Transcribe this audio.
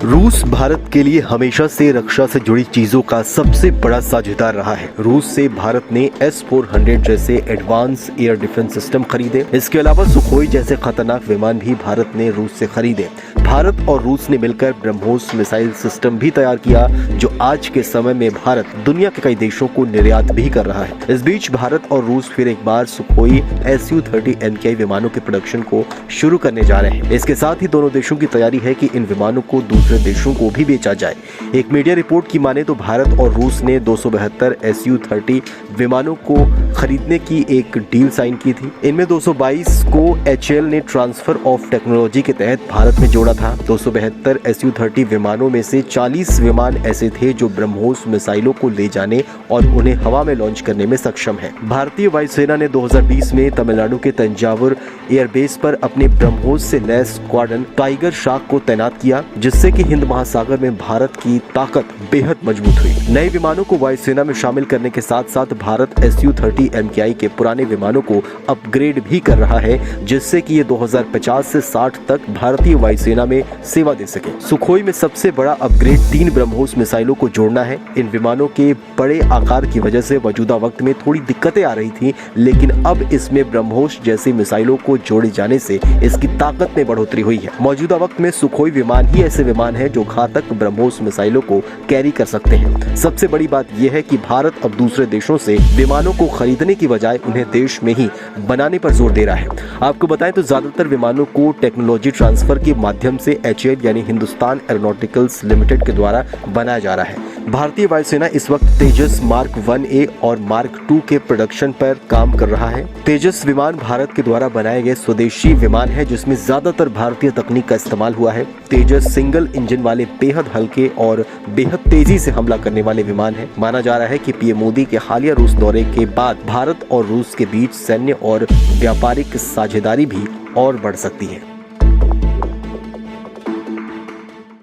रूस भारत के लिए हमेशा से रक्षा से जुड़ी चीजों का सबसे बड़ा साझेदार रहा है। रूस से भारत ने S-400 जैसे एडवांस एयर डिफेंस सिस्टम खरीदे। इसके अलावा सुखोई जैसे खतरनाक विमान भी भारत ने रूस से खरीदे। भारत और रूस ने मिलकर ब्रह्मोस मिसाइल सिस्टम भी तैयार किया, जो आज के समय में भारत दुनिया के कई देशों को निर्यात भी कर रहा है। इस बीच भारत और रूस फिर एक बार सुखोई Su-30 MKI विमानों के प्रोडक्शन को शुरू करने जा रहे हैं। इसके साथ ही दोनों देशों की तैयारी है कि इन विमानों को दूसरे देशों को भी बेचा जाए। एक मीडिया रिपोर्ट की माने तो भारत और रूस ने 272 Su-30 विमानों को खरीदने की एक डील साइन की थी। इनमें 222 को HAL ने ट्रांसफर ऑफ टेक्नोलॉजी के तहत भारत में जोड़ा था। 272 Su-30 विमानों में से 40 विमान ऐसे थे जो ब्रह्मोस मिसाइलों को ले जाने और उन्हें हवा में लॉन्च करने में सक्षम है। भारतीय वायुसेना ने 2020 में तमिलनाडु के तंजावुर एयरबेस पर अपने ब्रह्मोस से लैस स्क्वाड्रन टाइगर शार्क को तैनात किया, जिससे कि हिंद महासागर में भारत की ताकत बेहद मजबूत हुई। नए विमानों को वायुसेना में शामिल करने के साथ साथ भारत Su-30 MKI के पुराने विमानों को अपग्रेड भी कर रहा है, जिससे कि ये 2050 से 60 तक भारतीय वायुसेना में सेवा दे सके। सुखोई में सबसे बड़ा अपग्रेड 3 ब्रह्मोस मिसाइलों को जोड़ना है। इन विमानों के बड़े आकार की वजह से मौजूदा वक्त में थोड़ी दिक्कतें आ रही थी, लेकिन अब इसमें ब्रह्मोस जैसी मिसाइलों को जोड़े जाने से इसकी ताकत में बढ़ोतरी हुई है। मौजूदा वक्त में सुखोई विमान ही ऐसे विमान है जो घातक ब्रह्मोस मिसाइलों को कैरी कर सकते हैं। सबसे बड़ी बात यह है कि भारत अब दूसरे देशों से विमानों को खरीदने की बजाय उन्हें देश में ही बनाने पर जोर दे रहा है। आपको बताएं तो ज्यादातर विमानों को टेक्नोलॉजी ट्रांसफर के माध्यम से HAL यानी हिंदुस्तान एरोनॉटिकल्स लिमिटेड के द्वारा बनाया जा रहा है। भारतीय वायुसेना इस वक्त तेजस मार्क 1A और मार्क 2 के प्रोडक्शन पर काम कर रहा है। तेजस विमान भारत के द्वारा बनाए गए स्वदेशी विमान है, जिसमें ज्यादातर भारतीय तकनीक का इस्तेमाल हुआ है। तेजस सिंगल इंजन वाले बेहद हल्के और बेहद तेजी से हमला करने वाले विमान है। माना जा रहा है कि पीएम मोदी के हालिया रूस दौरे के बाद भारत और रूस के बीच सैन्य और व्यापारिक साझेदारी भी और बढ़ सकती है।